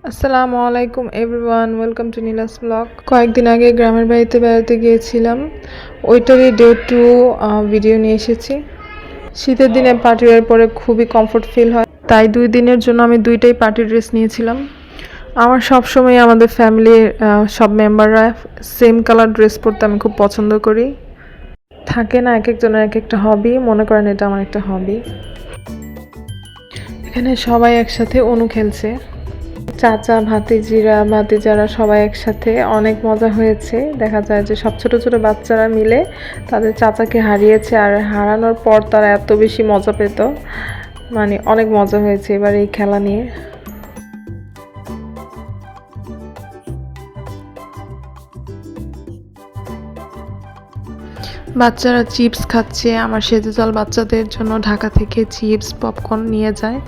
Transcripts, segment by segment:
আসসালামু আলাইকুম everyone, welcome to Neela's blog. কয়েকদিন আগে গ্রামের বাড়িতে বেড়াতে গিয়েছিলাম, ওইটারই ডে টু ভিডিও নিয়ে এসেছি। শীতের দিনে পার্টি ওয়ার পরে খুবই কমফোর্ট ফিল হয়, তাই 2 দিনের জন্য আমি দুইটাই পার্টি ড্রেস নিয়েছিলাম। আমার সবসময় আমাদের ফ্যামিলির সব মেম্বাররা সেম কালার ড্রেস পরতে আমি খুব পছন্দ করি। থাকে না এক একজনের এক একটা হবি, মনে করেন এটা আমার একটা হবি। এখানে সবাই একসাথে অনু খেলছে, চাচা ভাতিজারা সবাই একসাথে, অনেক মজা হয়েছে। দেখা যায় যে সব ছোট ছোট বাচ্চারা মিলে তাদের চাচাকে হারিয়েছে, আর হারানোর পর তারা এত বেশি মজা পেত, মানে অনেক মজা হয়েছে এবার এই খেলা নিয়ে। বাচ্চারা চিপস খাচ্ছে, আমার সেজে জল বাচ্চাদের জন্য ঢাকা থেকে চিপস পপকর্ন নিয়ে যায়।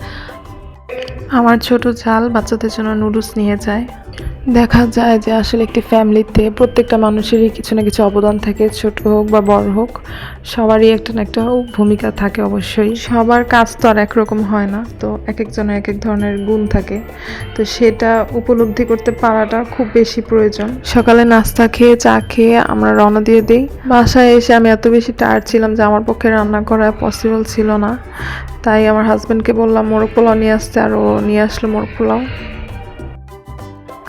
আমার ছোট জাল বাচ্চাদের জন্য নুডলস নিয়ে যায়। দেখা যায় যে আসলে একটি ফ্যামিলিতে প্রত্যেকটা মানুষেরই কিছু না কিছু অবদান থাকে, ছোট হোক বা বড় হোক, সবারই একটা না একটা ভূমিকা থাকে। অবশ্যই সবার কাজ তো আর একরকম হয় না, তো এক একজনের এক এক ধরনের গুণ থাকে, তো সেটা উপলব্ধি করতে পারাটা খুব বেশি প্রয়োজন। সকালে নাস্তা খেয়ে চা খেয়ে আমরা রওনা দিয়ে দিই। বাসায় এসে আমি এত বেশি টায়ার্ড ছিলাম যে আমার পক্ষে রান্না করা পসিবল ছিল না, তাই আমার হাজব্যান্ডকে বললাম মোরগ পোলাও নিয়ে আসতে, আর ও নিয়ে আসলো মোরগ পোলাও।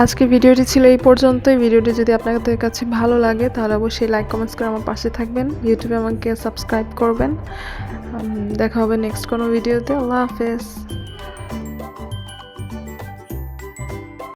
আজকের ভিডিওটি ছিল এই পর্যন্তই। ভিডিওটি যদি আপনাদের কাছে ভালো লাগে তাহলে অবশ্যই লাইক কমেন্টস করে আমার পাশে থাকবেন, ইউটিউবে আমাকে সাবস্ক্রাইব করবেন। দেখা হবে নেক্সট কোনো ভিডিওতে। আল্লাহ হাফেজ।